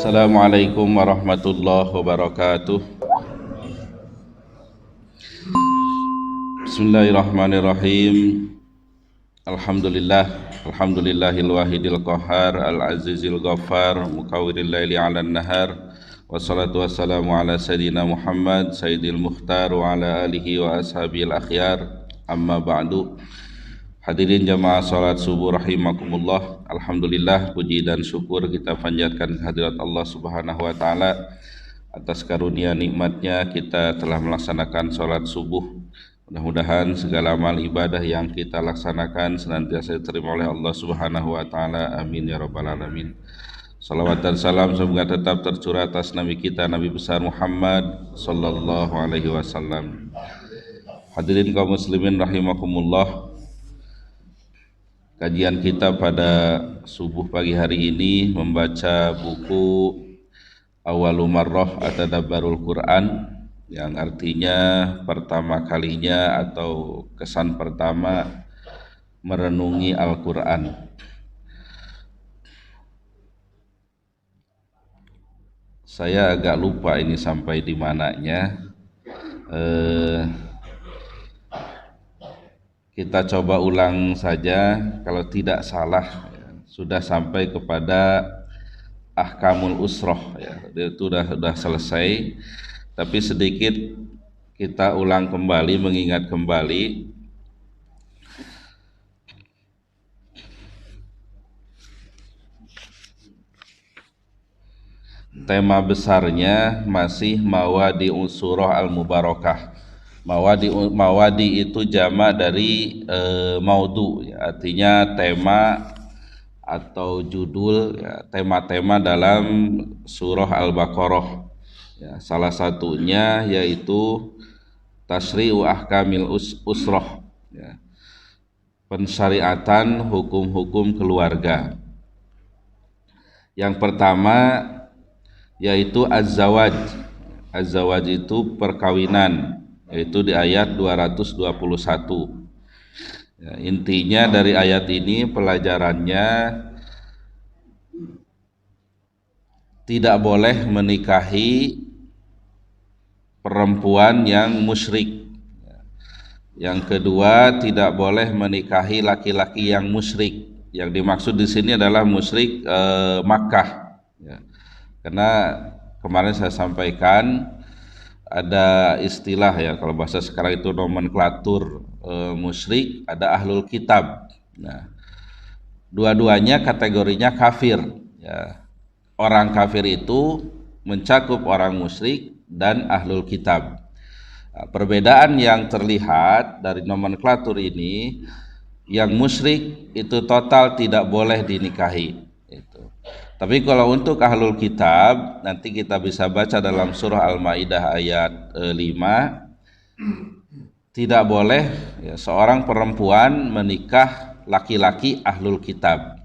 Assalamualaikum warahmatullahi wabarakatuh. Bismillahirrahmanirrahim. Alhamdulillahil wahidil qahhar al-azizil ghaffar mukawwiril laili 'alan nahar. Wassalatu wassalamu ala sayyidina Muhammad sayyidil mukhtar wa ala alihi wa ashabil akhyar. Amma ba'du. Hadirin jamaah salat subuh rahimakumullah. Alhamdulillah, puji dan syukur kita panjatkan kehadirat Allah Subhanahu wa taala atas karunia nikmatnya kita telah melaksanakan salat subuh. Mudah-mudahan segala amal ibadah yang kita laksanakan senantiasa diterima oleh Allah Subhanahu wa taala. Amin ya rabbal alamin. Salawat dan salam semoga tetap tercurah atas nabi kita, Nabi besar Muhammad sallallahu alaihi wasallam. Hadirin kaum muslimin rahimakumullah. Kajian kita pada subuh pagi hari ini membaca buku Awwalu Marrah Atadabbarul Quran, yang artinya pertama kalinya atau kesan pertama merenungi Al-Quran. Saya agak lupa ini sampai di mananya. Kita coba ulang saja, kalau tidak salah sudah sampai kepada ahkamul usroh ya, itu sudah selesai. Tapi sedikit kita ulang kembali, mengingat kembali tema besarnya masih mawadi unsurah al-mubarakah. Mawadi itu jamak dari maudu ya, artinya tema atau judul ya, tema-tema dalam surah Al-Baqarah ya, salah satunya yaitu tasyri'u ahkamil usrah ya, pensyariatan hukum-hukum keluarga. Yang pertama yaitu az-zawaj. Az-zawaj itu perkawinan, yaitu di ayat 221. Ya, intinya dari ayat ini pelajarannya tidak boleh menikahi perempuan yang musyrik. Yang kedua, tidak boleh menikahi laki-laki yang musyrik. Yang dimaksud di sini adalah musyrik Makkah. Ya. Karena kemarin saya sampaikan ada istilah ya, kalau bahasa sekarang itu nomenklatur musyrik, ada ahlul kitab. Nah, dua-duanya kategorinya kafir ya. Orang kafir itu mencakup orang musyrik dan ahlul kitab. Nah, perbedaan yang terlihat dari nomenklatur ini, yang musyrik itu total tidak boleh dinikahi. Tapi kalau untuk ahlul kitab, nanti kita bisa baca dalam surah Al-Maidah ayat 5, tidak boleh ya, seorang perempuan menikah laki-laki ahlul kitab.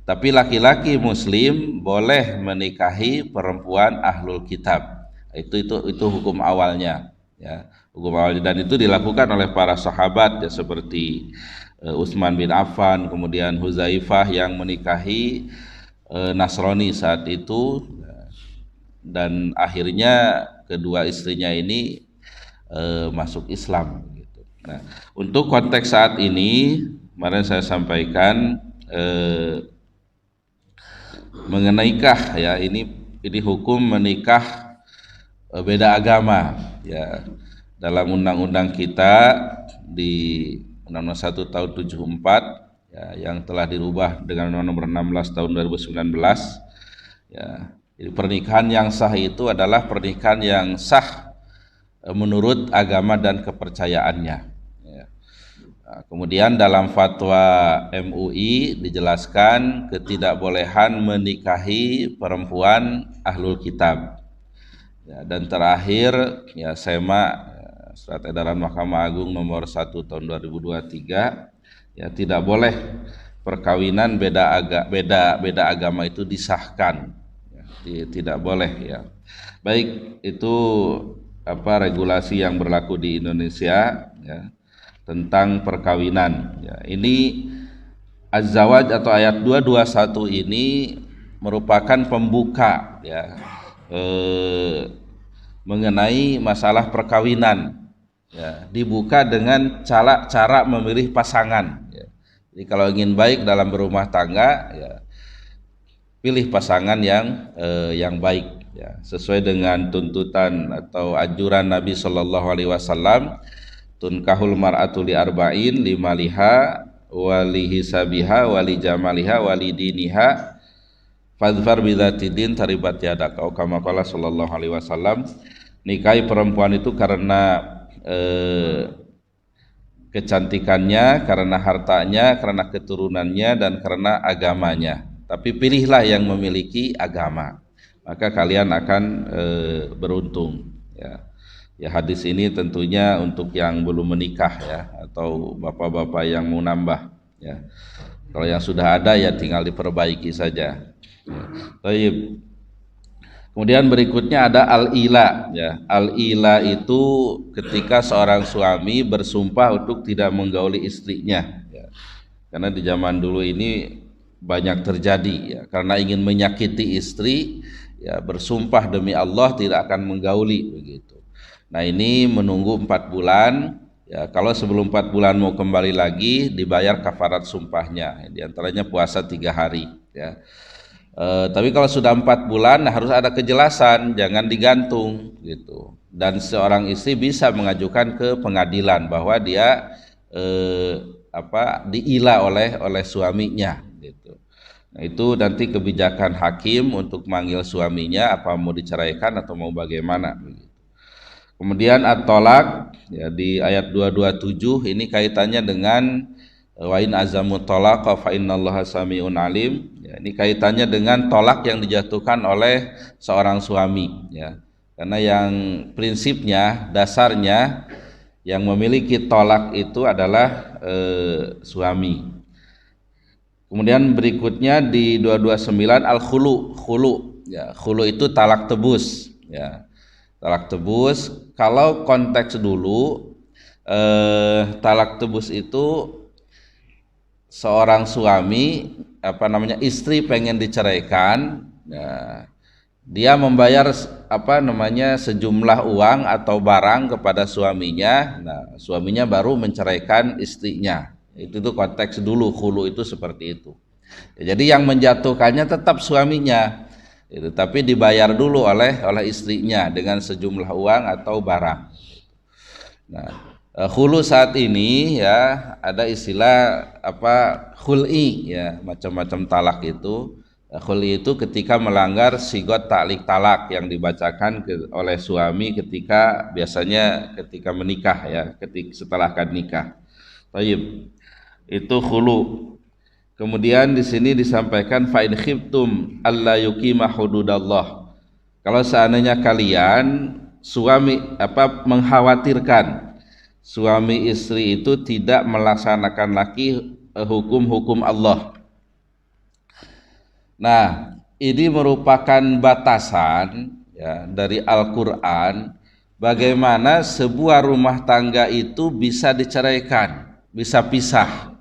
Tapi laki-laki muslim boleh menikahi perempuan ahlul kitab. Itu hukum awalnya ya. Hukum awalnya, dan itu dilakukan oleh para sahabat ya, seperti Utsman bin Affan, kemudian Huzaifah yang menikahi Nasrani saat itu, dan akhirnya kedua istrinya ini masuk Islam gitu. Nah, untuk konteks saat ini kemarin saya sampaikan mengenai nikah ya, ini hukum menikah beda agama ya. Dalam undang-undang kita di Undang-Undang 1 tahun 74 ya, yang telah dirubah dengan nomor 16 tahun 2019 ya. Jadi pernikahan yang sah itu adalah pernikahan yang sah menurut agama dan kepercayaannya ya. Nah, kemudian dalam fatwa MUI dijelaskan ketidakbolehan menikahi perempuan ahlul kitab ya. Dan terakhir ya, SEMA Surat Edaran Mahkamah Agung nomor 1 tahun 2023 ya, tidak boleh perkawinan beda agama itu disahkan ya, tidak boleh ya. Baik, itu regulasi yang berlaku di Indonesia ya, tentang perkawinan ya. Ini Az-Zawaj atau ayat 221 ini merupakan pembuka ya mengenai masalah perkawinan ya, dibuka dengan cara memilih pasangan ya. Jadi kalau ingin baik dalam berumah tangga ya, pilih pasangan yang baik ya, sesuai dengan tuntutan atau anjuran Nabi Shallallahu Alaihi Wasallam, tunkahul mar'atu li arba'in limaliha wali hisabiha wali jamaliha wali diniha fadfar bidzatidin taribat yadak, atau kama qala sallallahu alaihi wasallam, nikahi perempuan itu karena kecantikannya, karena hartanya, karena keturunannya, dan karena agamanya. Tapi pilihlah yang memiliki agama, maka kalian akan beruntung ya. Ya, hadis ini tentunya untuk yang belum menikah ya, atau bapak-bapak yang mau nambah ya. Kalau yang sudah ada ya tinggal diperbaiki saja. Baik. Kemudian berikutnya ada al-ila ya. Al-ila itu ketika seorang suami bersumpah untuk tidak menggauli istrinya ya. Karena di zaman dulu ini banyak terjadi ya, karena ingin menyakiti istri ya, bersumpah demi Allah tidak akan menggauli begitu. Nah, ini menunggu 4 bulan ya. Kalau sebelum 4 bulan mau kembali lagi, dibayar kafarat sumpahnya, di antaranya puasa 3 hari ya. Tapi kalau sudah 4 bulan harus ada kejelasan, jangan digantung gitu. Dan seorang istri bisa mengajukan ke pengadilan bahwa dia diila oleh suaminya gitu. Nah, itu nanti kebijakan hakim untuk manggil suaminya, apa mau diceraikan atau mau bagaimana begitu. Kemudian at-tolak ya, di ayat 227 ini kaitannya dengan wa in azamu talaqa fa innallaha samiun alim ya, ini kaitannya dengan tolak yang dijatuhkan oleh seorang suami ya. Karena yang prinsipnya, dasarnya yang memiliki tolak itu adalah suami. Kemudian berikutnya di 229 al-khulu. Khulu ya, khulu itu talak tebus ya. Talak tebus, kalau konteks dulu talak tebus itu seorang suami istri pengen diceraikan ya, dia membayar sejumlah uang atau barang kepada suaminya. Nah, suaminya baru menceraikan istrinya. Itu tuh konteks dulu, khulu itu seperti itu ya, jadi yang menjatuhkannya tetap suaminya itu, tapi dibayar dulu oleh istrinya dengan sejumlah uang atau barang. Nah, khulu saat ini ya ada istilah khul'i ya, macam-macam talak itu. Khul'i itu ketika melanggar sigot ta'liq talak yang dibacakan oleh suami biasanya ketika menikah ya, setelah akad nikah. Baik, itu khulu. Kemudian di sini disampaikan fa in khiftum alla yuqima hududallah. Kalau seandainya kalian mengkhawatirkan suami istri itu tidak melaksanakan lagi hukum-hukum Allah. Nah, ini merupakan batasan ya, dari Al-Qur'an bagaimana sebuah rumah tangga itu bisa diceraikan, bisa pisah.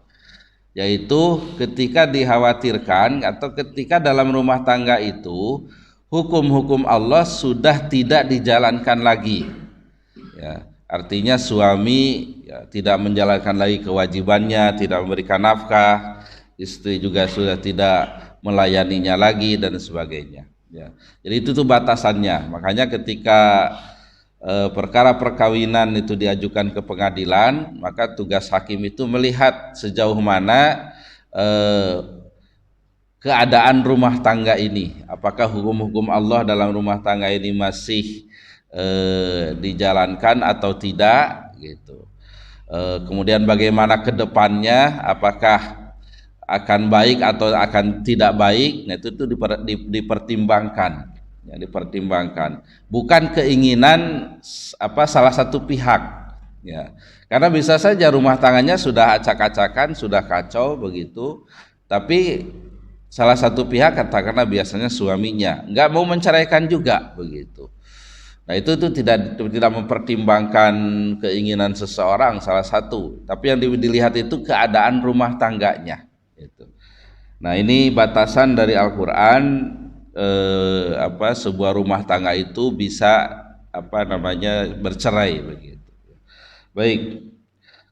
Yaitu ketika dikhawatirkan atau ketika dalam rumah tangga itu hukum-hukum Allah sudah tidak dijalankan lagi ya, artinya suami ya, tidak menjalankan lagi kewajibannya, tidak memberikan nafkah, istri juga sudah tidak melayaninya lagi dan sebagainya ya. Jadi itu tuh batasannya. Makanya ketika perkara perkawinan itu diajukan ke pengadilan, maka tugas hakim itu melihat sejauh mana keadaan rumah tangga ini, apakah hukum-hukum Allah dalam rumah tangga ini masih dijalankan atau tidak gitu. Kemudian bagaimana ke depannya, apakah akan baik atau akan tidak baik. Nah, itu dipertimbangkan. Ya, dipertimbangkan, bukan keinginan salah satu pihak ya, karena bisa saja rumah tangannya sudah acak-acakan, sudah kacau begitu, tapi salah satu pihak katakanlah biasanya suaminya nggak mau menceraikan juga begitu. Nah, itu tidak mempertimbangkan keinginan seseorang salah satu, tapi yang dilihat itu keadaan rumah tangganya itu. Nah, ini batasan dari Al-Qur'an, sebuah rumah tangga itu bisa bercerai begitu. Baik.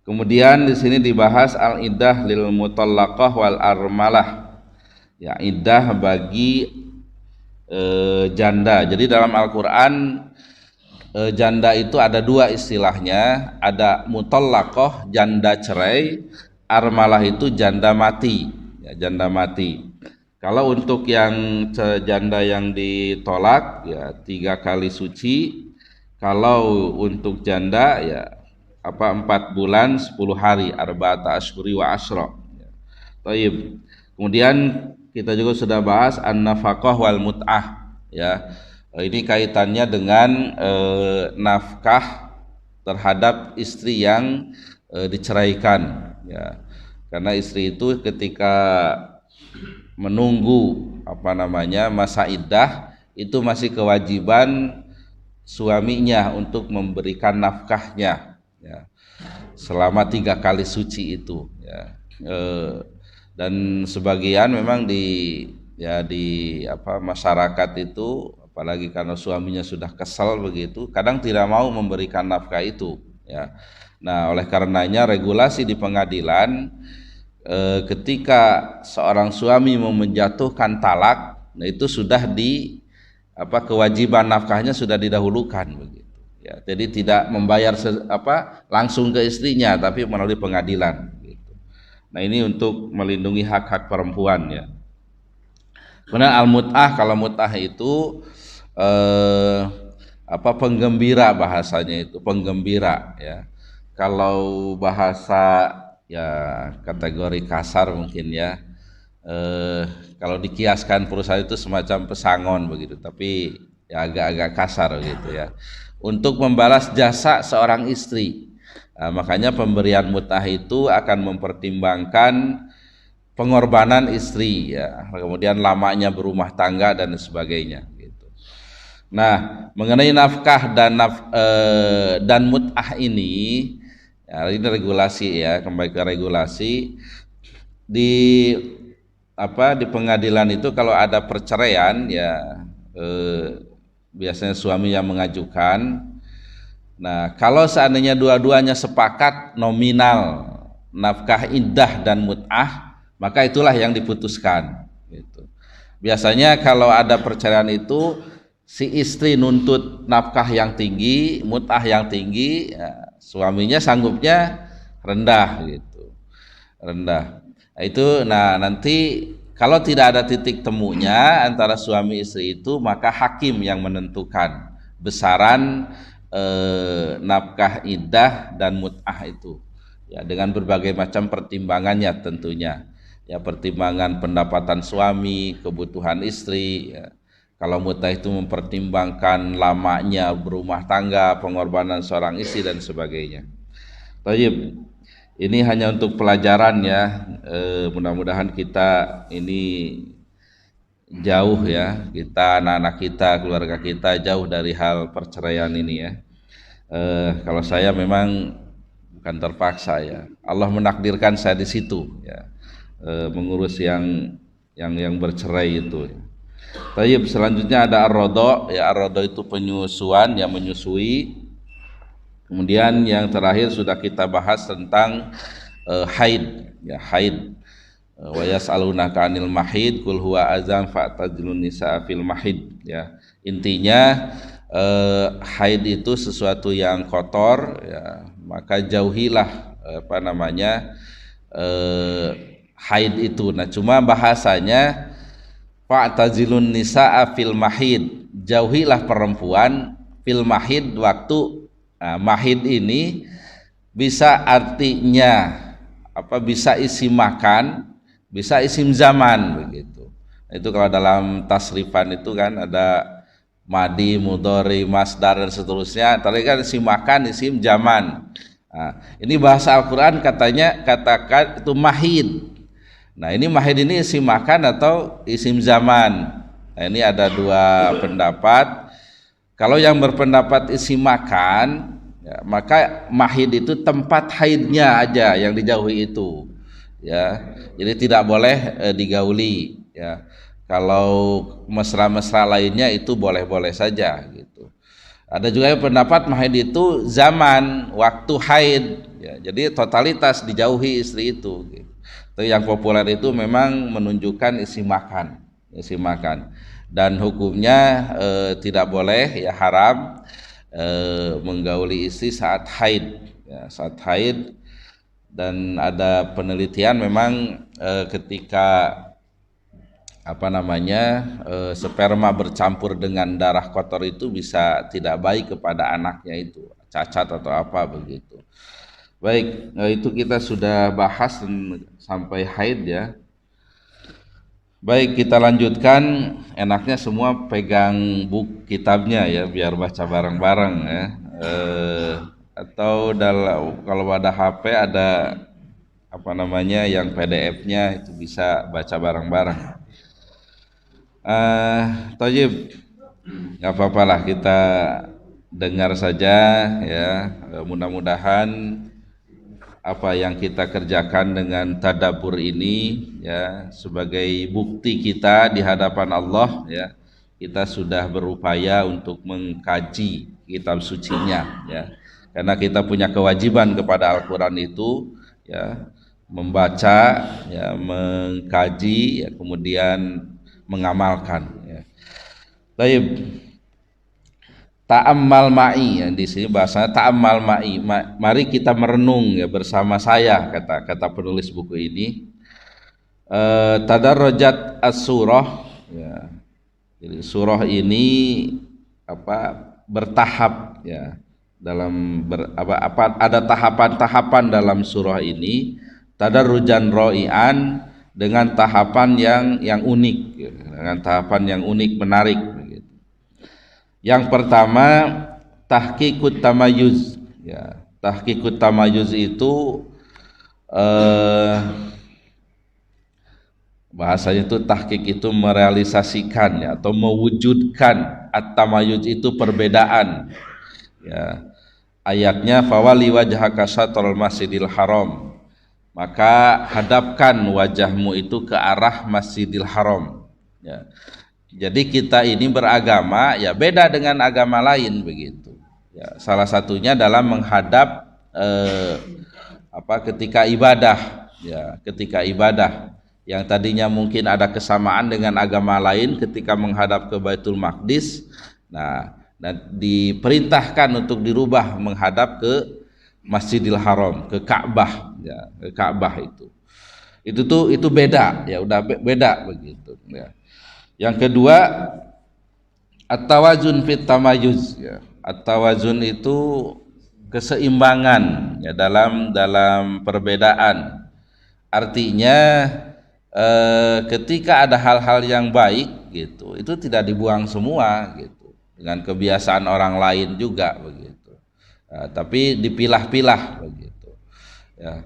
Kemudian di sini dibahas al-iddah lil mutallaqah wal armalah. Ya, iddah bagi janda. Jadi dalam Al-Qur'an janda itu ada dua istilahnya, ada mutallaqah janda cerai, armalah itu janda mati. Ya, janda mati. Kalau untuk yang janda yang ditolak ya 3 kali suci. Kalau untuk janda ya 4 bulan 10 hari, arba'ata asyhuri wa asyra. Baik. Kemudian kita juga sudah bahas an-nafaqah wal mut'ah ya. Ini kaitannya dengan nafkah terhadap istri yang diceraikan ya. Karena istri itu ketika menunggu masa iddah itu masih kewajiban suaminya untuk memberikan nafkahnya ya, selama 3 kali suci itu ya. Dan sebagian memang di masyarakat itu, apalagi karena suaminya sudah kesal begitu, kadang tidak mau memberikan nafkah itu ya. Nah, oleh karenanya regulasi di pengadilan ketika seorang suami mau menjatuhkan talak, nah itu sudah kewajiban nafkahnya sudah didahulukan begitu. Ya, jadi tidak membayar langsung ke istrinya, tapi melalui pengadilan. Gitu. Nah, ini untuk melindungi hak-hak perempuan ya. Kemudian al-mut'ah, kalau mut'ah itu penggembira bahasanya itu, penggembira ya. Kalau bahasa ya kategori kasar mungkin ya. Kalau dikiaskan perusahaan itu semacam pesangon begitu, tapi ya agak-agak kasar gitu ya. Untuk membalas jasa seorang istri. Nah, makanya pemberian mut'ah itu akan mempertimbangkan pengorbanan istri ya, kemudian lamanya berumah tangga dan sebagainya gitu. Nah, mengenai nafkah dan mut'ah ini ya, ini regulasi ya, kembali ke regulasi di pengadilan itu kalau ada perceraian ya biasanya suami yang mengajukan. Nah, kalau seandainya dua-duanya sepakat nominal nafkah iddah dan mut'ah, maka itulah yang diputuskan gitu. Biasanya kalau ada perceraian itu si istri nuntut nafkah yang tinggi, mut'ah yang tinggi, ya, suaminya sanggupnya rendah gitu. Rendah. Nah, nanti kalau tidak ada titik temunya antara suami istri itu, maka hakim yang menentukan besaran nafkah iddah dan mut'ah itu ya, dengan berbagai macam pertimbangannya tentunya ya, pertimbangan pendapatan suami, kebutuhan istri ya. Kalau mut'ah itu mempertimbangkan lamanya berumah tangga, pengorbanan seorang istri dan sebagainya. Baik. Ini hanya untuk pelajaran ya, mudah-mudahan kita ini jauh ya, kita anak-anak kita, keluarga kita jauh dari hal perceraian ini ya. Kalau saya memang bukan terpaksa ya, Allah menakdirkan saya di situ ya, mengurus yang bercerai itu. Baik, selanjutnya ada ar-rodha ya, ar-rodha itu penyusuan, yang menyusui. Kemudian yang terakhir sudah kita bahas tentang haid ya, haid. Wa yas'alunaka 'anil mahid qul huwa adzan fa'tazilun nisaa fil mahid ya. Intinya haid itu sesuatu yang kotor ya, maka jauhilah haid itu. Nah, cuma bahasanya fa'tazilun nisaa fil mahid, jauhilah perempuan fil mahid waktu mahid ini bisa artinya bisa isim makan, bisa isim zaman begitu. Itu kalau dalam tasrifan itu kan ada madi, mudhari, masdar dan seterusnya. Tadi kan isim makan, isim zaman. Nah, ini bahasa Al-Qur'an katakan itu mahid. Nah, ini mahid ini isim makan atau isim zaman. Nah, ini ada dua pendapat. Kalau yang berpendapat isim makan ya, maka mahid itu tempat haidnya aja yang dijauhi itu ya. Jadi tidak boleh digauli ya. Kalau mesra-mesra lainnya itu boleh-boleh saja gitu. Ada juga yang pendapat haid itu zaman waktu haid ya. Jadi totalitas dijauhi istri itu gitu. Tapi yang populer itu memang menunjukkan isi makan, isi makan. Dan hukumnya tidak boleh ya, haram menggauli istri saat haid ya, saat haid. Dan ada penelitian memang ketika apa namanya sperma bercampur dengan darah kotor itu bisa tidak baik kepada anaknya, itu cacat atau apa begitu. Baik, itu kita sudah bahas sampai haid ya. Baik, kita lanjutkan. Enaknya semua pegang buku kitabnya ya, biar baca bareng-bareng ya. Atau kalau ada HP ada apa namanya yang PDF-nya, itu bisa baca bareng-bareng. Tojib, nggak apa-apa lah kita dengar saja ya. Mudah-mudahan apa yang kita kerjakan dengan tadabbur ini ya sebagai bukti kita di hadapan Allah ya, kita sudah berupaya untuk mengkaji kitab sucinya ya. Karena kita punya kewajiban kepada Al-Qur'an itu ya, membaca ya, mengkaji ya, kemudian mengamalkan ya. Baik, ta'ammal ma'i ya, di sini bahasanya ta'ammal ma'i. Mari kita merenung ya bersama saya, kata penulis buku ini. Tadarrajat as-surah ya. Jadi surah ini bertahap ya, dalam ada tahapan-tahapan dalam surah ini. Tadarrujan ro'ian, dengan tahapan yang unik ya, dengan tahapan yang unik, menarik begitu. Yang pertama, tahqiqut tamayuz ya. Tahqiqut tamayuz itu bahasanya itu tahqiq itu merealisasikan ya, atau mewujudkan. At-tamayuz itu perbedaan ya. Ayatnya fawali wajhaka syatrul masjidil haram, maka hadapkan wajahmu itu ke arah Masjidil Haram ya. Jadi kita ini beragama ya beda dengan agama lain begitu ya. Salah satunya dalam menghadap ketika ibadah ya, ketika ibadah yang tadinya mungkin ada kesamaan dengan agama lain, ketika menghadap ke Baitul Maqdis, nah diperintahkan untuk dirubah menghadap ke Masjidil Haram, ke Ka'bah ya, ke Ka'bah itu beda ya, udah beda begitu ya. Yang kedua, at-tawazun fit tamayuz ya. At-tawazun itu keseimbangan ya dalam perbedaan. Artinya ketika ada hal-hal yang baik gitu, itu tidak dibuang semua gitu dengan kebiasaan orang lain juga begitu. Tapi dipilah-pilah begitu ya.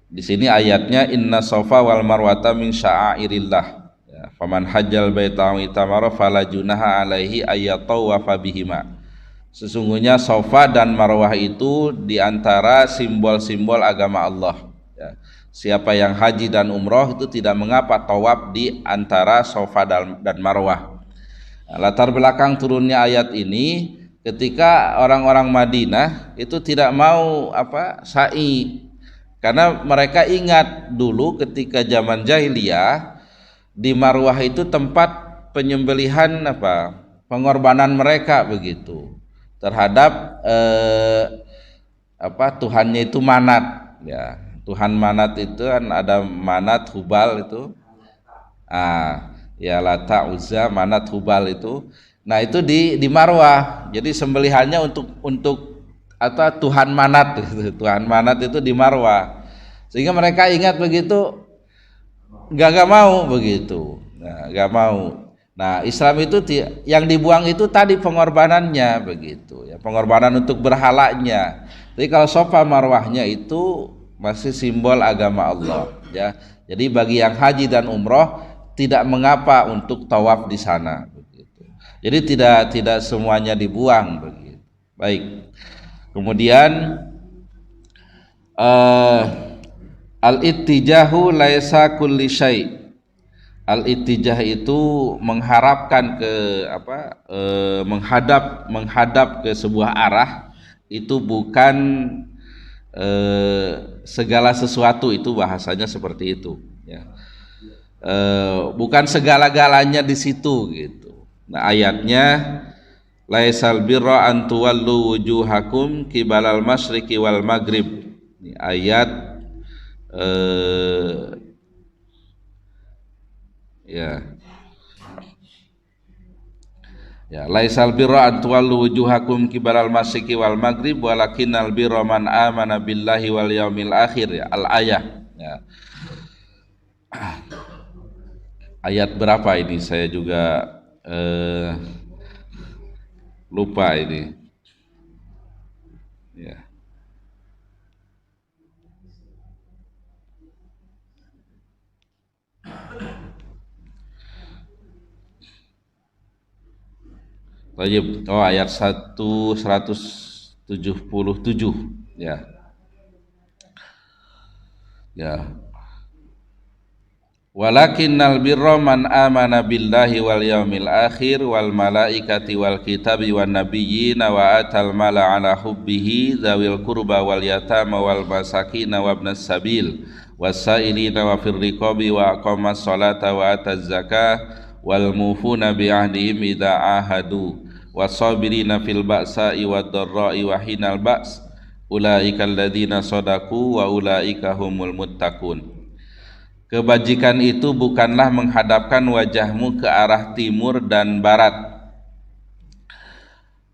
Di sini ayatnya inna sofa wal marwata min sya'airillah ya, faman hajjal baita wa itamara fala junaha alaihi ayyatawafa bihima. Sesungguhnya sofa dan marwah itu diantara simbol-simbol agama Allah ya. Siapa yang haji dan umroh itu tidak mengapa tawaf di antara sofa dan marwah. Nah, latar belakang turunnya ayat ini, ketika orang-orang Madinah itu tidak mau sa'i, karena mereka ingat dulu ketika zaman jahiliyah di Marwah itu tempat penyembelihan pengorbanan mereka begitu terhadap Tuhannya itu Manat ya. Tuhan Manat itu kan ada Manat, Hubal itu ya, Lata, Uzza, Manat, Hubal itu. Nah itu di Marwah, jadi sembelihannya untuk Tuhan Manat gitu. Tuhan Manat itu di Marwah, sehingga mereka ingat begitu, gak mau begitu, gak mau. Nah Islam itu yang dibuang itu tadi pengorbanannya begitu ya, pengorbanan untuk berhalanya. Jadi kalau sofa marwahnya itu masih simbol agama Allah ya. Jadi bagi yang haji dan umroh tidak mengapa untuk tawaf di sana. Jadi tidak semuanya dibuang begitu. Baik. Kemudian Al-ittijahu laisa kulli syai'. Al-ittijah itu mengharapkan ke menghadap ke sebuah arah, itu bukan segala sesuatu, itu bahasanya seperti itu ya. Bukan segala-galanya di situ gitu. Nah, ayatnya laisal birra an tuwallu wujuhakum qibalal masyriqi wal maghrib. Ini ayat ya laisal birra an tuwallu wujuhakum qibalal masyriqi wal maghrib walakinnal birra man amana billahi wal yaumil akhir, ya, al ayah ya. Ayat berapa ini saya juga lupa ini ya. Ayat 177 ya. Ya. Walakinnal birra man amana billahi wal yaumil akhir wal malaikati wal kitabi wan nabiyyina wa atal mala ala hubbihi dzawil qurba wal yatama wal masakin wa ibnas sabil wasailina wa fir riqabi wa aqamas salata wa ataz zakah wal mufuna bi ahdihim idza ahadu wasabirina fil ba'sa'i wad dharra'i wa hinal ba's ulaika alladzina shadaqu wa ulaika humul muttaqun. Kebajikan itu bukanlah menghadapkan wajahmu ke arah timur dan barat,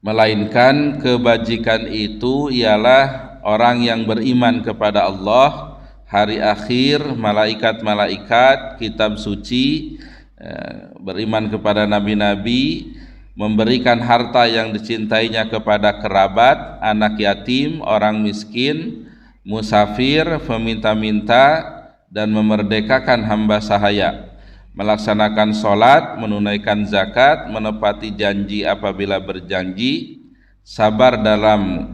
melainkan kebajikan itu ialah orang yang beriman kepada Allah, hari akhir, malaikat-malaikat, kitab suci, beriman kepada nabi-nabi, memberikan harta yang dicintainya kepada kerabat, anak yatim, orang miskin, musafir, peminta-minta, dan memerdekakan hamba sahaya, melaksanakan sholat, menunaikan zakat, menepati janji apabila berjanji, sabar dalam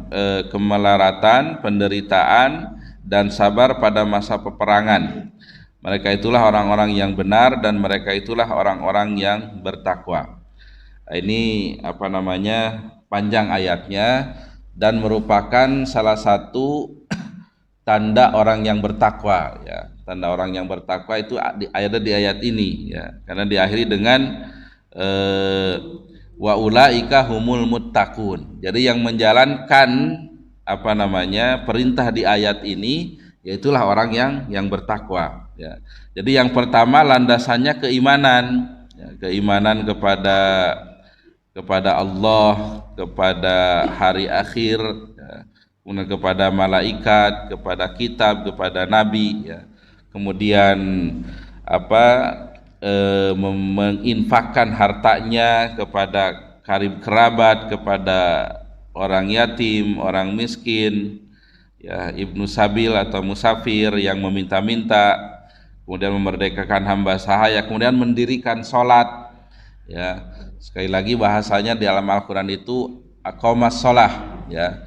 kemelaratan, penderitaan, dan sabar pada masa peperangan. Mereka itulah orang-orang yang benar dan mereka itulah orang-orang yang bertakwa. Ini panjang ayatnya dan merupakan salah satu tanda orang yang bertakwa ya. Tanda orang yang bertakwa itu ada di ayat ini ya, karena diakhiri dengan wa ulaika humul muttaqun. Jadi yang menjalankan perintah di ayat ini yaitulah orang yang bertakwa ya. Jadi yang pertama landasannya keimanan ya, keimanan kepada Allah, kepada hari akhir ya, kemudian kepada malaikat, kepada kitab, kepada nabi ya. Kemudian menginfakkan hartanya kepada karib kerabat, kepada orang yatim, orang miskin ya, ibnu sabil atau musafir yang meminta-minta, kemudian memerdekakan hamba sahaya, kemudian mendirikan sholat ya. Sekali lagi bahasanya di dalam Al-Quran itu aqamas sholah ya,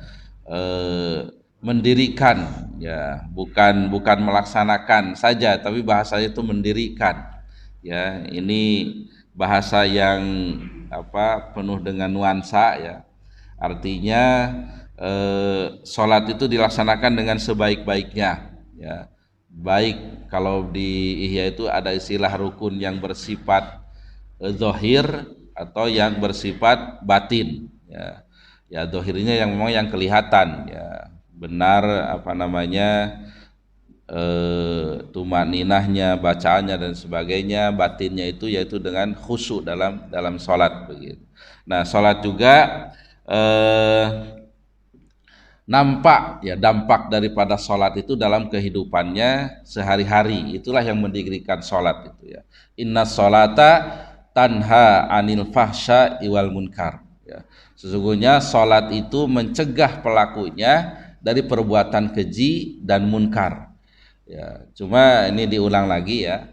mendirikan ya, bukan melaksanakan saja, tapi bahasanya itu mendirikan ya. Ini bahasa yang penuh dengan nuansa ya. Artinya sholat itu dilaksanakan dengan sebaik-baiknya ya. Baik kalau di Ihya itu ada istilah rukun yang bersifat zahir atau yang bersifat batin ya. Ya zahirnya yang memang yang kelihatan ya, benar tumaninahnya, bacaannya dan sebagainya. Batinnya itu yaitu dengan khusyuk dalam sholat begitu. Nah, sholat juga nampak ya dampak daripada sholat itu dalam kehidupannya sehari-hari. Itulah yang mendirikan sholat itu ya. Inna sholata tanha anil fahsya iwal munkar ya. Sesungguhnya sholat itu mencegah pelakunya dari perbuatan keji dan munkar ya. Cuma ini diulang lagi ya,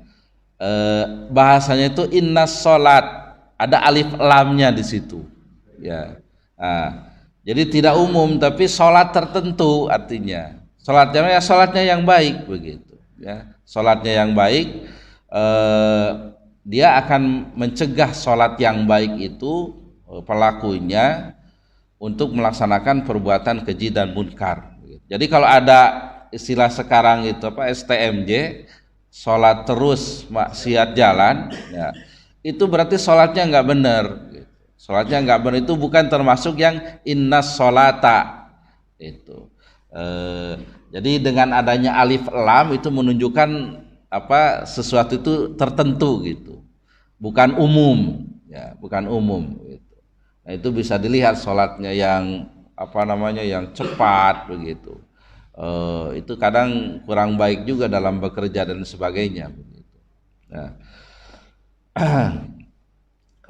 bahasanya itu inna sholat, ada alif lamnya di situ ya. Nah, jadi tidak umum tapi sholat tertentu, artinya sholatnya ya sholatnya yang baik begitu ya, sholatnya yang baik, dia akan mencegah sholat yang baik itu pelakunya untuk melaksanakan perbuatan keji dan munkar. Jadi kalau ada istilah sekarang itu STMJ, sholat terus maksiat jalan, ya, itu berarti sholatnya nggak benar. Sholatnya nggak benar itu bukan termasuk yang innas sholata itu. Jadi dengan adanya alif lam itu menunjukkan sesuatu itu tertentu gitu, bukan umum, ya, bukan umum. Gitu. Nah, itu bisa dilihat sholatnya yang yang cepat begitu. Itu kadang kurang baik juga dalam bekerja dan sebagainya. Begitu. Nah,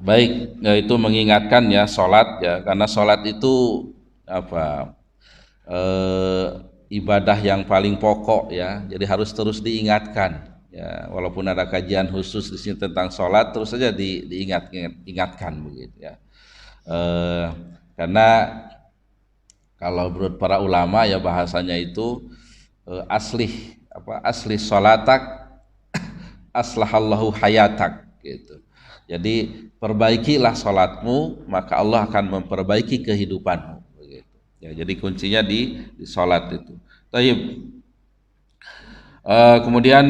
baik, ya, itu mengingatkan ya sholat ya, karena sholat itu ibadah yang paling pokok ya, jadi harus terus diingatkan ya, walaupun ada kajian khusus di sini tentang sholat, terus saja diingatkan begitu ya. Karena kalau menurut para ulama ya bahasanya itu asli sholatak aslahallahu hayatak gitu. Jadi perbaikilah sholatmu, maka Allah akan memperbaiki kehidupanmu. Ya, jadi kuncinya di sholat itu. Taib. Kemudian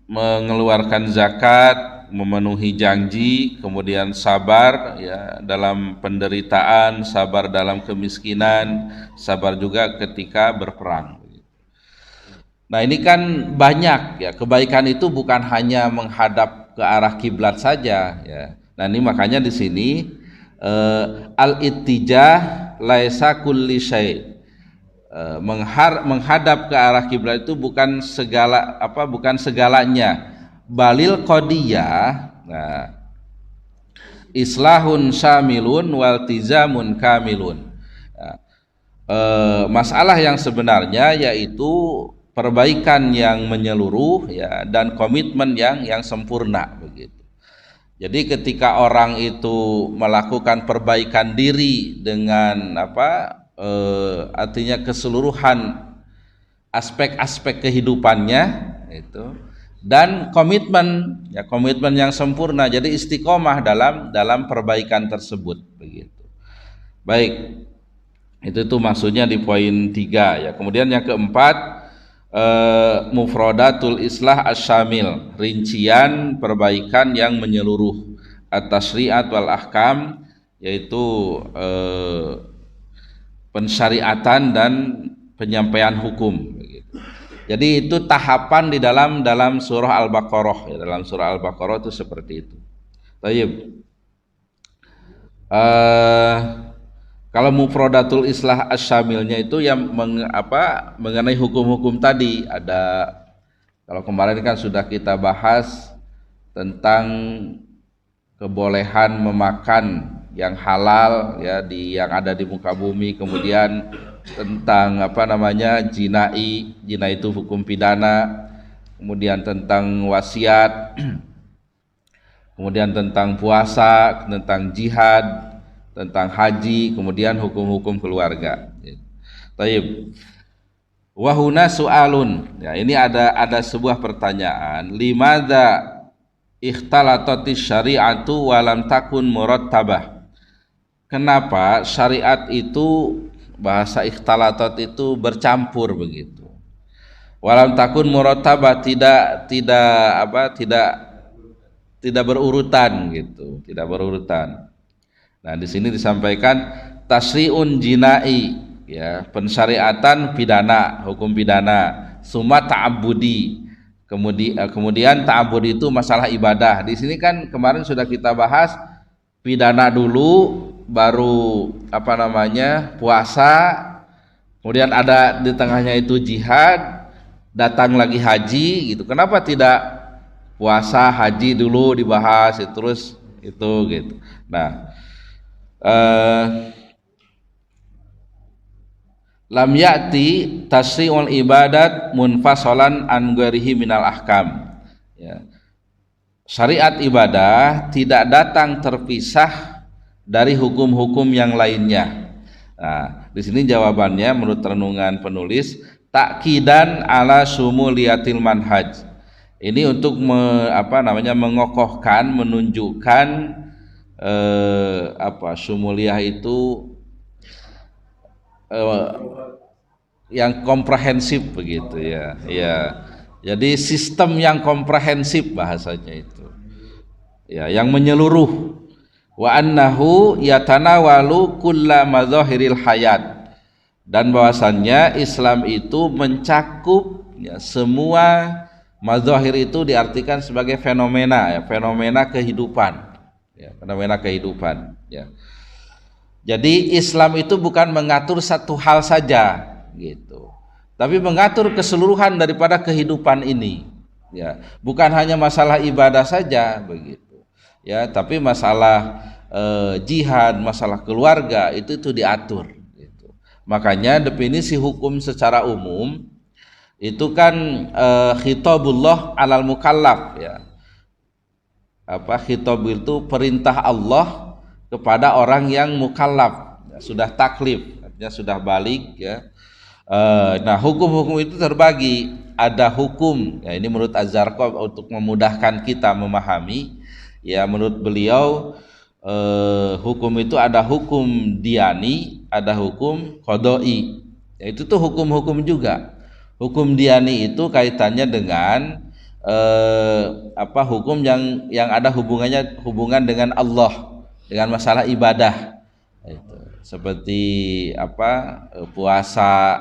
mengeluarkan zakat, memenuhi janji, kemudian sabar ya dalam penderitaan, sabar dalam kemiskinan, sabar juga ketika berperang. Nah, ini kan banyak ya, kebaikan itu bukan hanya menghadap ke arah kiblat saja ya. Nah, ini makanya di sini al-ittijah laisa kulli syai. Menghadap ke arah kiblat itu bukan segalanya. Balil qadiyah, nah, islahun syamilun waltizamun kamilun. Nah, masalah yang sebenarnya yaitu perbaikan yang menyeluruh ya, dan komitmen yang sempurna begitu. Jadi ketika orang itu melakukan perbaikan diri dengan artinya keseluruhan aspek-aspek kehidupannya itu, dan komitmen yang sempurna, jadi istiqomah dalam perbaikan tersebut begitu. Baik, itu tuh maksudnya di poin 3 ya. Kemudian yang keempat, mufradatul islah asyamil, rincian perbaikan yang menyeluruh, at-tasyri'at wal ahkam, yaitu pensyariatan dan penyampaian hukum begitu. Jadi itu tahapan di dalam surah Al-Baqarah ya, dalam surah Al-Baqarah itu seperti itu. Tayyib. Kalau mufradatul islah asyamilnya itu yang mengenai hukum-hukum tadi, ada, kalau kemarin kan sudah kita bahas tentang kebolehan memakan yang halal ya yang ada di muka bumi, kemudian tentang jina itu hukum pidana, kemudian tentang wasiat, kemudian tentang puasa, tentang jihad, tentang haji, kemudian hukum-hukum keluarga. Taib. Wahuna su'alun. Ya, ini ada sebuah pertanyaan. Limadza ikhtalatis syari'atu wa lam takun murattabah. Kenapa syariat itu, bahasa ikhtalatat itu bercampur begitu. Walam takun murattabah, tidak berurutan gitu, tidak berurutan. Nah, di sini disampaikan tasri'un jinai ya, pensyariatan pidana, hukum pidana, summa ta'abbudi. Kemudian ta'abbudi itu masalah ibadah. Di sini kan kemarin sudah kita bahas pidana dulu, baru puasa, kemudian ada di tengahnya itu jihad, datang lagi haji gitu. Kenapa tidak puasa, haji dulu dibahas terus itu gitu. Nah, lam ya'ti tasri'ul ibadat munfasalan an ghairihi minal ahkam ya. Syariat ibadah tidak datang terpisah dari hukum-hukum yang lainnya. Nah, di sini jawabannya menurut renungan penulis, Ta'kidan ala sumuliyatil manhaj. Ini untuk mengokohkan, menunjukkan sumuliyah itu yang komprehensif begitu ya. Ya. Jadi sistem yang komprehensif bahasanya itu. Ya, yang menyeluruh. Wa annahu yatanawalu kulla madzahiril hayat. Dan bahwasannya Islam itu mencakup ya, semua madzahir itu diartikan sebagai fenomena ya, fenomena kehidupan. Ya, fenomena kehidupan ya. Jadi Islam itu bukan mengatur satu hal saja gitu. Tapi mengatur keseluruhan daripada kehidupan ini. Ya, bukan hanya masalah ibadah saja begitu. Ya, tapi masalah jihad, masalah keluarga itu diatur gitu. Makanya definisi hukum secara umum itu kan khitabullah alal mukallaf ya. Khitab itu perintah Allah kepada orang yang mukallaf ya, sudah taklif, artinya sudah balik ya. Nah, hukum-hukum itu terbagi, ada hukum ya, ini menurut Az-Zarqab untuk memudahkan kita memahami ya, menurut beliau hukum itu ada hukum diyani, ada hukum qadai. Ya, itu tuh hukum-hukum juga. Hukum diyani itu kaitannya dengan hukum yang ada hubungan dengan Allah, dengan masalah ibadah. Itu. Seperti puasa,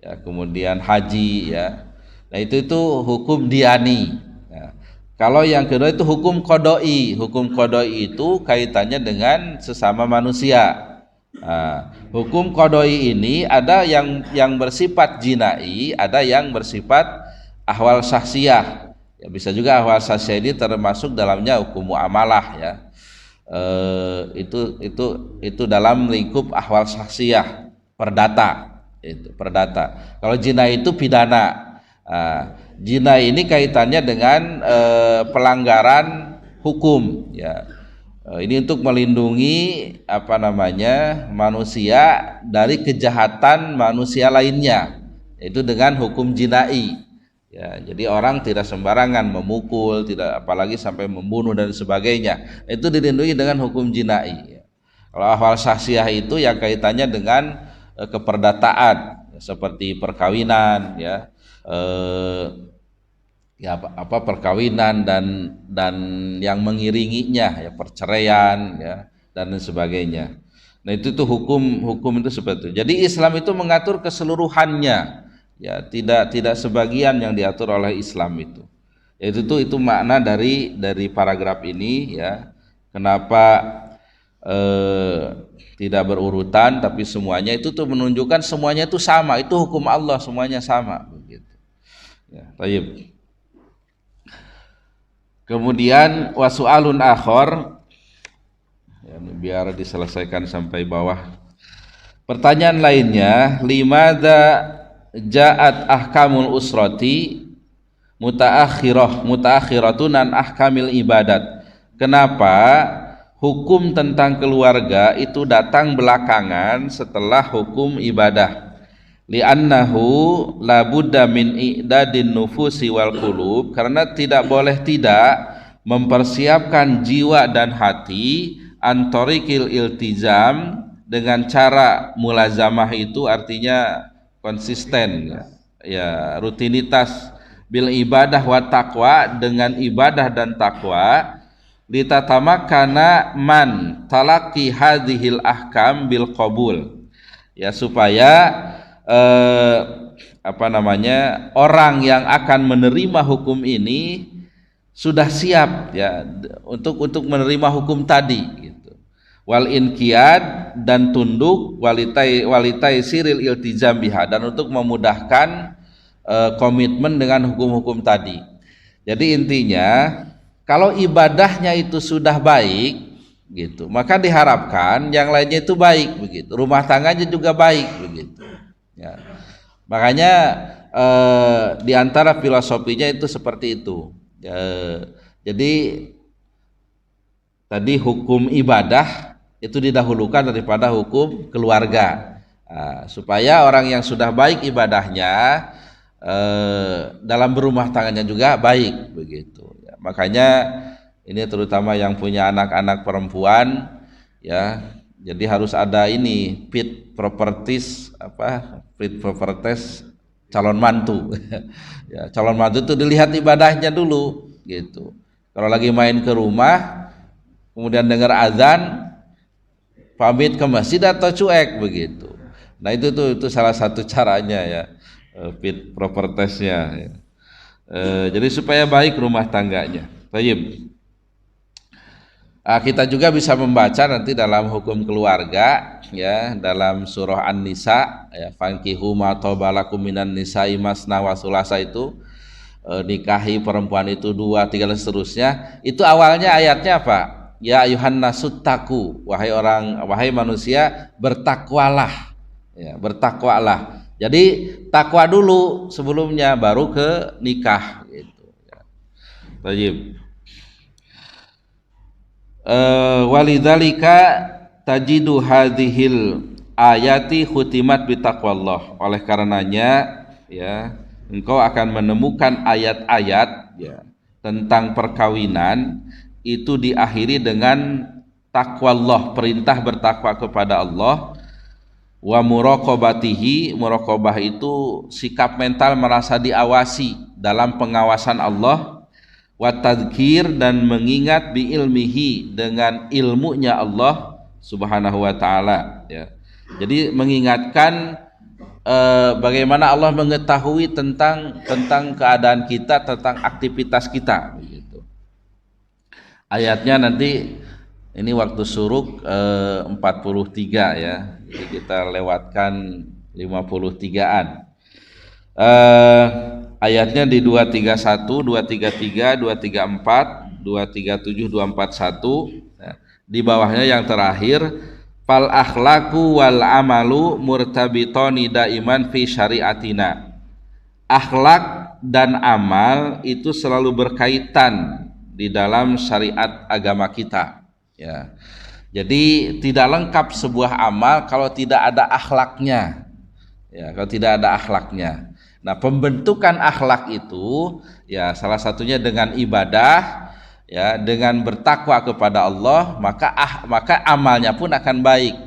ya, kemudian haji, ya. Nah itu hukum diyani. Ya. Kalau yang kedua itu hukum qadai. Hukum qadai itu kaitannya dengan sesama manusia. Nah, hukum qadai ini ada yang bersifat jinai, ada yang bersifat ahwal sahsiyah. Ya, bisa juga ahwal sahsiyah ini termasuk dalamnya hukum muamalah ya. Itu dalam lingkup ahwal sahsiyah, perdata. Itu perdata. Kalau jinai itu pidana. Jinai ini kaitannya dengan pelanggaran hukum ya. Ini untuk melindungi manusia dari kejahatan manusia lainnya, itu dengan hukum jinai. Ya, jadi orang tidak sembarangan memukul, tidak apalagi sampai membunuh dan sebagainya. Itu dilindungi dengan hukum jinai. Ya. Kalau ahwal sahsiyah itu yang kaitannya dengan keperdataan, seperti perkawinan, ya. Perkawinan dan yang mengiringinya ya, perceraian ya dan sebagainya. Nah itu hukum itu seperti itu. Jadi Islam itu mengatur keseluruhannya ya, tidak sebagian yang diatur oleh Islam itu. Itu makna dari paragraf ini ya. Kenapa tidak berurutan tapi semuanya itu tuh menunjukkan semuanya itu sama, itu hukum Allah, semuanya sama begitu. Ya, baik. Kemudian wasu'alun akhor ya, biar diselesaikan sampai bawah. Pertanyaan lainnya, limadza ja'at ahkamul usrati mutaakhiratun an ahkamil ibadat. Kenapa hukum tentang keluarga itu datang belakangan setelah hukum ibadah? Li'annahu la budda min i'dadin nufusi wal qulub, karena tidak boleh tidak mempersiapkan jiwa dan hati antorikil iltizam, dengan cara mulazamah itu artinya konsisten ya, rutinitas, bil ibadah wa taqwa, dengan ibadah dan takwa, litatamakana man talaqi hadhil ahkam bil qabul, ya, supaya orang yang akan menerima hukum ini sudah siap ya untuk menerima hukum tadi gitu. Wal inqiyad, dan tunduk, walitai siril iltizam biha, dan untuk memudahkan komitmen dengan hukum-hukum tadi. Jadi intinya kalau ibadahnya itu sudah baik gitu, maka diharapkan yang lainnya itu baik begitu. Rumah tangganya juga baik begitu. Ya. Makanya di antara filosofinya itu seperti itu. Jadi tadi hukum ibadah itu didahulukan daripada hukum keluarga. Supaya orang yang sudah baik ibadahnya dalam berumah tangganya juga baik begitu ya. Makanya ini terutama yang punya anak-anak perempuan ya, jadi harus ada ini fit properties calon mantu ya, calon mantu itu dilihat ibadahnya dulu gitu. Kalau lagi main ke rumah kemudian dengar azan pamit ke masjid atau cuek begitu. Nah itu salah satu caranya ya, fit propertiesnya ya. Jadi supaya baik rumah tangganya. Baik. Kita juga bisa membaca nanti dalam hukum keluarga ya, dalam surah An-Nisa ya, fankihu ma tobalakum minan nisa'i masna wa sulasa itu, nikahi perempuan itu 2, 3 dan seterusnya. Itu awalnya ayatnya apa? Ya ayuhan nasuttaku, wahai manusia bertakwalah ya, bertakwalah. Jadi takwa dulu sebelumnya baru ke nikah gitu ya. Baik. Walidzalika tajidu hadhil ayati khutimat bitaqwallah. Oleh karenanya ya, engkau akan menemukan ayat-ayat ya tentang perkawinan itu diakhiri dengan takwallah, perintah bertakwa kepada Allah. Wa muraqabatihi, muraqabah itu sikap mental merasa diawasi dalam pengawasan Allah. Wa tadzkir, dan mengingat bi ilmihi, dengan ilmunya Allah Subhanahu wa taala ya. Jadi mengingatkan bagaimana Allah mengetahui tentang keadaan kita, tentang aktivitas kita begitu. Ayatnya nanti ini waktu suruk 43 ya. Jadi kita lewatkan 53-an. Ayatnya di 231, 233, 234, 237, 241 ya. Di bawahnya yang terakhir fal akhlaqu wal amalu murtabitoni daiman fi syariatina. Akhlak dan amal itu selalu berkaitan di dalam syariat agama kita ya. Jadi tidak lengkap sebuah amal kalau tidak ada akhlaknya ya, kalau tidak ada akhlaknya. Nah, pembentukan akhlak itu ya salah satunya dengan ibadah ya, dengan bertakwa kepada Allah, maka amalnya pun akan baik.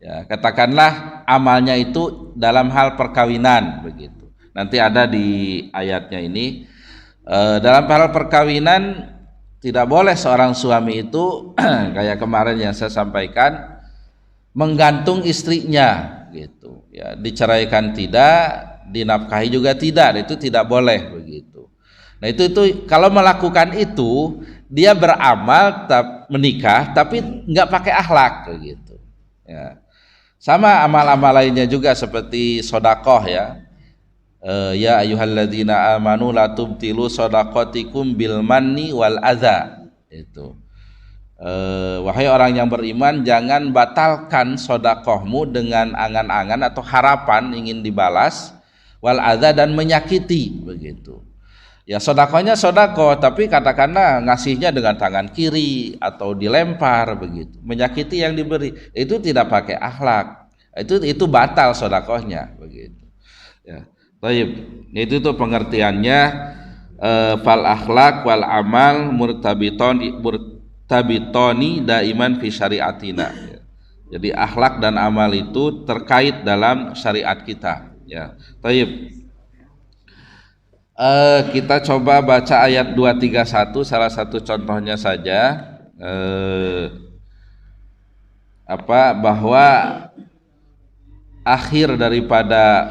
Ya, katakanlah amalnya itu dalam hal perkawinan begitu. Nanti ada di ayatnya ini, dalam hal perkawinan tidak boleh seorang suami itu kayak kemarin yang saya sampaikan menggantung istrinya gitu ya, diceraikan tidak, dinafkahi juga tidak, itu tidak boleh begitu. Nah itu kalau melakukan itu dia beramal menikah tapi nggak pakai akhlak begitu ya. Sama amal-amal lainnya juga seperti sedekah ya. Ya ayyuhalladzina amanu la tubtilu shadaqatikum bil manni wal adza. Itu wahai orang yang beriman, jangan batalkan sedekahmu dengan angan-angan atau harapan ingin dibalas, wal adza, dan menyakiti begitu. Ya sedekahnya sedekah tapi katakanlah ngasihnya dengan tangan kiri atau dilempar begitu, menyakiti yang diberi, itu tidak pakai akhlak, itu batal sedekahnya begitu ya. Baik, itu tuh pengertiannya, fal akhlak wal amal murtabitoni daiman fi syariatina ya. Jadi akhlak dan amal itu terkait dalam syariat kita ya. Baik. Kita coba baca ayat 231 salah satu contohnya saja, bahwa akhir daripada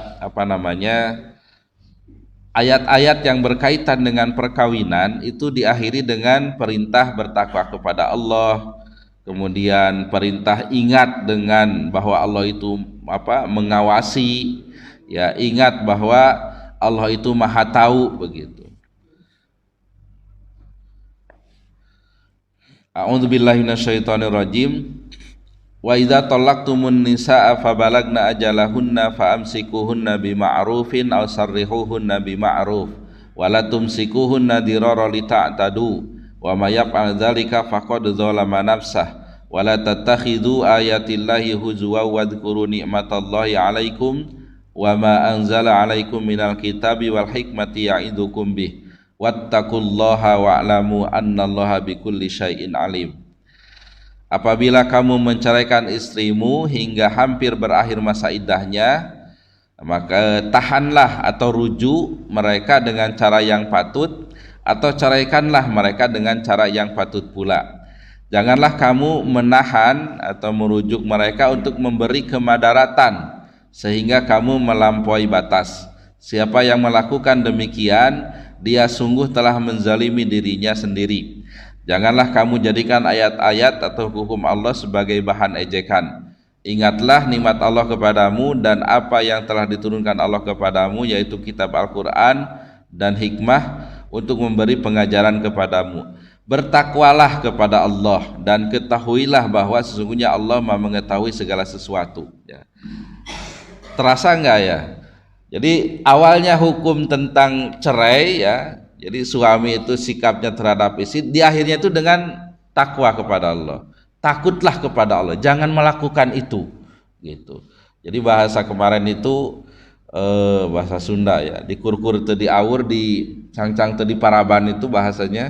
ayat-ayat yang berkaitan dengan perkawinan itu diakhiri dengan perintah bertakwa kepada Allah, kemudian perintah ingat dengan bahwa Allah itu mengawasi ya, ingat bahwa Allah itu maha tahu begitu. A'udzubillahi minasyaitonirrajim. Wa idza talaqtumun nisaa fabalagna ajalahunna faamsikuhunna bima'rufin aw sarrihuhunna bima'ruf wa la tumsikuhunna dirara lita'tadu wa may yaf'al dzalika faqad dzalama nafsah wala tattakhidhu ayatillahi huzwa wadhkuru ni'matallahi 'alaikum wa ma anzala 'alaikum minal kitabi wal hikmati ya'idukum bih wattaqullaha wa'lamu annallaha bikulli syai'in alim. Apabila kamu menceraikan istrimu hingga hampir berakhir masa iddahnya, maka tahanlah atau rujuk mereka dengan cara yang patut, atau ceraikanlah mereka dengan cara yang patut pula. Janganlah kamu menahan atau merujuk mereka untuk memberi kemadaratan sehingga kamu melampaui batas. Siapa yang melakukan demikian, dia sungguh telah menzalimi dirinya sendiri. Janganlah kamu jadikan ayat-ayat atau hukum Allah sebagai bahan ejekan. Ingatlah nikmat Allah kepadamu dan apa yang telah diturunkan Allah kepadamu, yaitu kitab Al-Quran dan hikmah untuk memberi pengajaran kepadamu. Bertakwalah kepada Allah dan ketahuilah bahwa sesungguhnya Allah Maha mengetahui segala sesuatu. Ya. Terasa enggak ya? Jadi awalnya hukum tentang cerai ya. Jadi suami itu sikapnya terhadap istri, di akhirnya itu dengan takwa kepada Allah. Takutlah kepada Allah, jangan melakukan itu. Gitu. Jadi bahasa kemarin itu bahasa Sunda ya, dikurkur teu diaur, di cangcang teu diparaban itu bahasanya.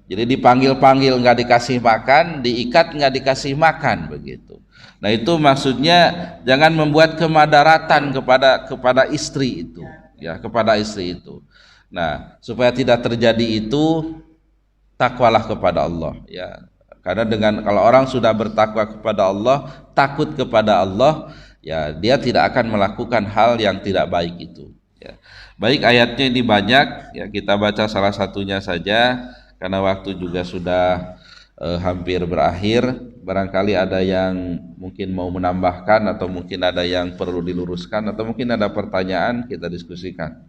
Jadi dipanggil-panggil nggak dikasih makan, diikat nggak dikasih makan begitu. Nah itu maksudnya jangan membuat kemadaratan kepada istri itu, ya kepada istri itu. Nah supaya tidak terjadi itu, takwalah kepada Allah, ya. Karena kalau orang sudah bertakwa kepada Allah, takut kepada Allah, ya dia tidak akan melakukan hal yang tidak baik itu. Ya. Baik, ayatnya ini banyak, ya kita baca salah satunya saja. Karena waktu juga sudah hampir berakhir, barangkali ada yang mungkin mau menambahkan atau mungkin ada yang perlu diluruskan atau mungkin ada pertanyaan, kita diskusikan.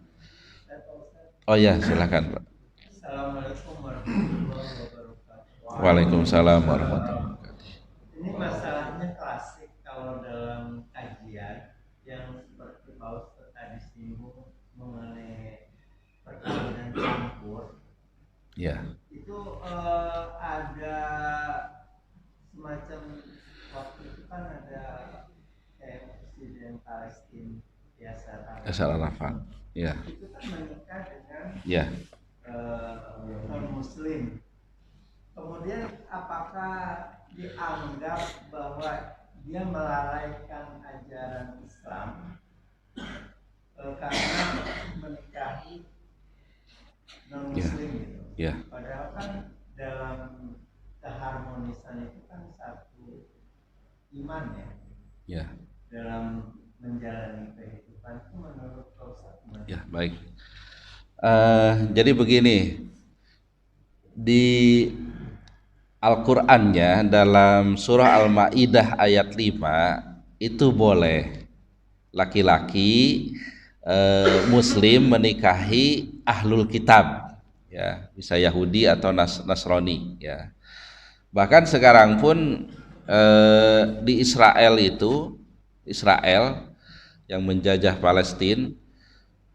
Oh ya, silakan Pak. Assalamualaikum warahmatullahi wabarakatuh. Waalaikumsalam warahmatullahi wabarakatuh. Ini masalahnya klasik kalau dalam kajian yang seperti Pak Ustadz tadi singgung mengenai perkawinan campur. Ya. Itu ada semacam, waktu itu kan ada Presiden Palestina Yasser Arafat. Ya. Itu kan menikah dengan Ya. non Muslim. Kemudian apakah dianggap bahwa dia melalaikan ajaran Islam karena menikahi non Muslim gitu? Ya. Padahal kan dalam keharmonisan itu kan satu iman ya. Ya. Dalam menjalani kehidupan itu menurut Ustaz. Ya, baik. Jadi begini, di Al-Qur'annya dalam surah Al-Maidah ayat 5 itu boleh laki-laki Muslim menikahi ahlul kitab. Ya, bisa Yahudi atau Nasrani ya. Bahkan sekarang pun di Israel yang menjajah Palestina,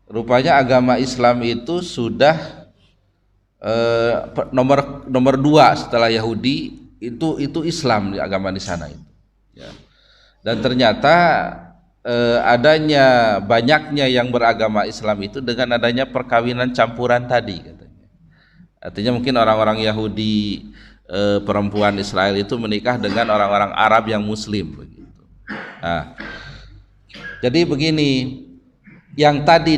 rupanya agama Islam itu sudah nomor 2 setelah Yahudi, itu Islam di agama di sana itu. Ya. Dan ternyata adanya banyaknya yang beragama Islam itu dengan adanya perkawinan campuran tadi katanya. Artinya mungkin orang-orang Yahudi perempuan Israel itu menikah dengan orang-orang Arab yang Muslim begitu. Nah, jadi begini, yang tadi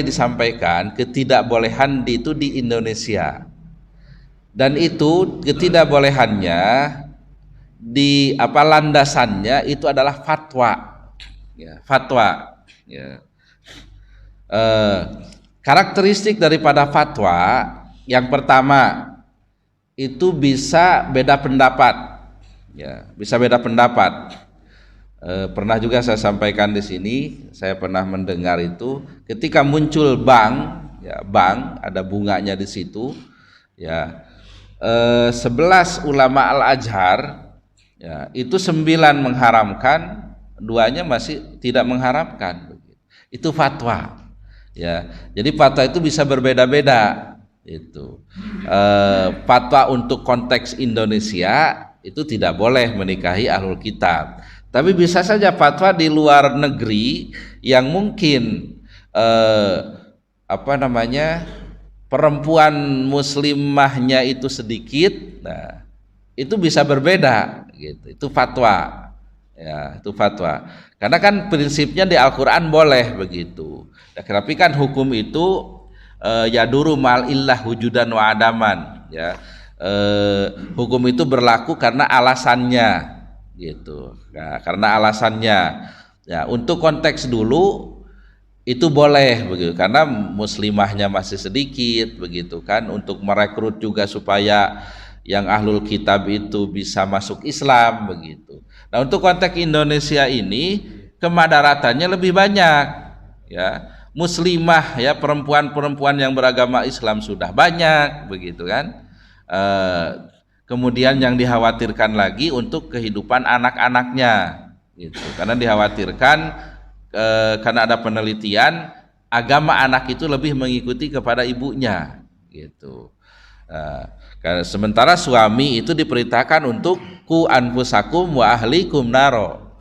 disampaikan ketidakbolehan itu di Indonesia, dan itu ketidakbolehannya di landasannya itu adalah fatwa, ya, fatwa. Ya. Karakteristik daripada fatwa yang pertama itu bisa beda pendapat, ya, bisa beda pendapat. Pernah juga saya sampaikan di sini, saya pernah mendengar itu ketika muncul bank, ya, bank ada bunganya di situ, ya, 11 ulama Al-Azhar, ya, itu 9 mengharamkan, 2-nya masih tidak mengharamkan. Itu fatwa, ya. Jadi fatwa itu bisa berbeda-beda. Itu fatwa untuk konteks Indonesia itu tidak boleh menikahi ahlul kitab. Tapi bisa saja fatwa di luar negeri yang mungkin perempuan muslimahnya itu sedikit, nah itu bisa berbeda gitu. Itu fatwa. Ya, itu fatwa. Karena kan prinsipnya di Al-Qur'an boleh begitu. Ya, tapi kan hukum itu yaduru mal illah wujudan wa adaman, ya. Hukum itu berlaku karena alasannya gitu. Nah, karena alasannya. Ya, untuk konteks dulu itu boleh begitu karena muslimahnya masih sedikit begitu kan, untuk merekrut juga supaya yang ahlul kitab itu bisa masuk Islam begitu. Nah, untuk konteks Indonesia ini kemadaratannya lebih banyak, ya. Muslimah, ya, perempuan-perempuan yang beragama Islam sudah banyak begitu kan. Kemudian yang dikhawatirkan lagi untuk kehidupan anak-anaknya gitu. Karena dikhawatirkan karena ada penelitian agama anak itu lebih mengikuti kepada ibunya gitu. Sementara suami itu diperintahkan untuk ku anfusakum wa ahlikum naro,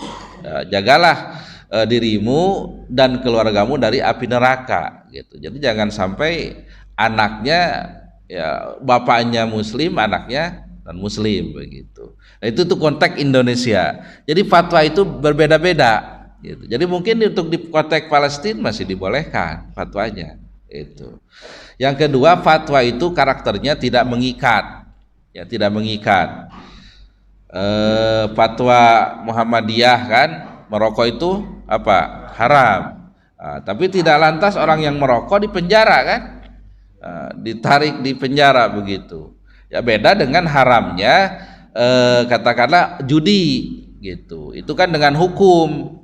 jagalah dirimu dan keluargamu dari api neraka gitu. Jadi jangan sampai anaknya, ya, bapaknya muslim, anaknya non muslim begitu. Nah, itu tuh konteks Indonesia. Jadi fatwa itu berbeda-beda gitu. Jadi mungkin untuk di konteks Palestina masih dibolehkan fatwanya itu. Yang kedua, fatwa itu karakternya tidak mengikat, ya, tidak mengikat. Fatwa Muhammadiyah kan merokok itu apa? Haram. Tapi tidak lantas orang yang merokok dipenjara kan? Ditarik di penjara begitu. Ya, beda dengan haramnya katakanlah judi gitu. Itu kan dengan hukum.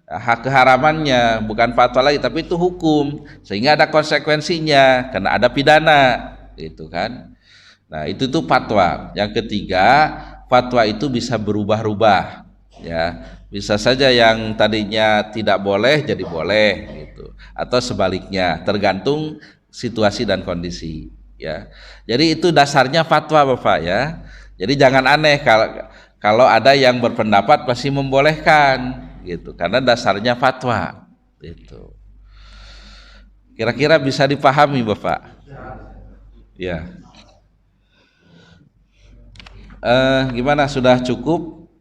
Hak keharamannya bukan fatwa lagi, tapi itu hukum, sehingga ada konsekuensinya karena ada pidana gitu kan. Nah, itu tuh fatwa. Yang ketiga, fatwa itu bisa berubah-ubah, ya. Bisa saja yang tadinya tidak boleh jadi boleh gitu, atau sebaliknya, tergantung situasi dan kondisi, ya. Jadi itu dasarnya fatwa, Bapak, ya. Jadi jangan aneh kalau ada yang berpendapat pasti membolehkan gitu, karena dasarnya fatwa itu. Kira-kira bisa dipahami, Bapak? Ya. Gimana, sudah cukup?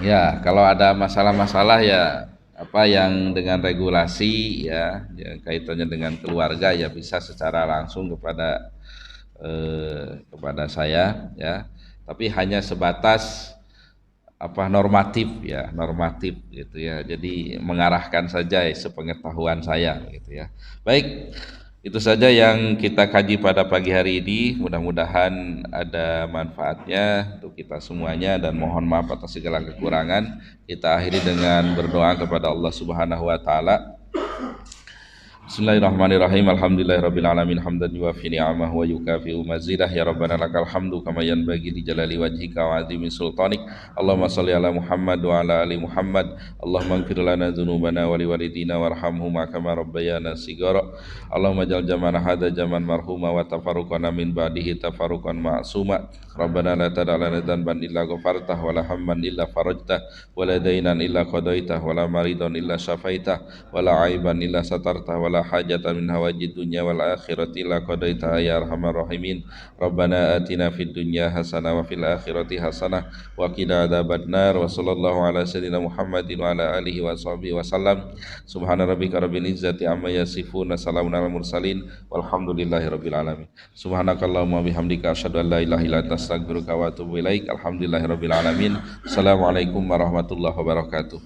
Ya, kalau ada masalah-masalah ya apa yang dengan regulasi, ya kaitannya dengan keluarga, ya bisa secara langsung kepada saya, ya. Tapi hanya sebatas normatif, ya, normatif gitu ya. Jadi mengarahkan saja sepengetahuan saya gitu ya. Baik, itu saja yang kita kaji pada pagi hari ini. Mudah-mudahan ada manfaatnya untuk kita semuanya dan mohon maaf atas segala kekurangan. Kita akhiri dengan berdoa kepada Allah Subhanahu wa taala. Bismillahirrahmanirrahim. Alhamdulillahirabbil alamin hamdan yuwafi ni'amahu wa yukafi'u mazidah. Ya rabbana lakal hamdu kama yanbaghi li jalali wajhika wa 'azimi sultanik. Allahumma shalli ala Muhammad wa ala ali Muhammad. Allahumma ighfir lana dzunubana wa liwalidina warhamhuma kama rabbayana shighara. Allahumma ja'al jamana hadza jaman marhuma wa tafarruqana min ba'dihi tafarruqan ma'suma. Rabbana la tada' lana dhanban illa ghafartah wa la hamman illa farajtah wa la daynan illa qadaitah wa la maridan illa syafaitah wa la aiban illa satartah wa la hajatan min hawajid dunya wal akhirati illa qadaitah ya arhamar rahimin. Rabbana atina fid dunya hasanah wa fil akhirati hasanah wa qina adzabannar. Wa sallallahu ala sayyidina Muhammadin wa ala alihi wa sahbihi wasallam. Subhana rabbika rabbil izzati amma yasifun, salamun alal mursalin walhamdulillahi rabbil alamin. Subhanakallahumma bihamdika asyhadu an la ilaha illa anta astaghfiruka wa atubu ilaik. Alhamdulillahirabbil alamin. Assalamualaikum warahmatullahi wabarakatuh.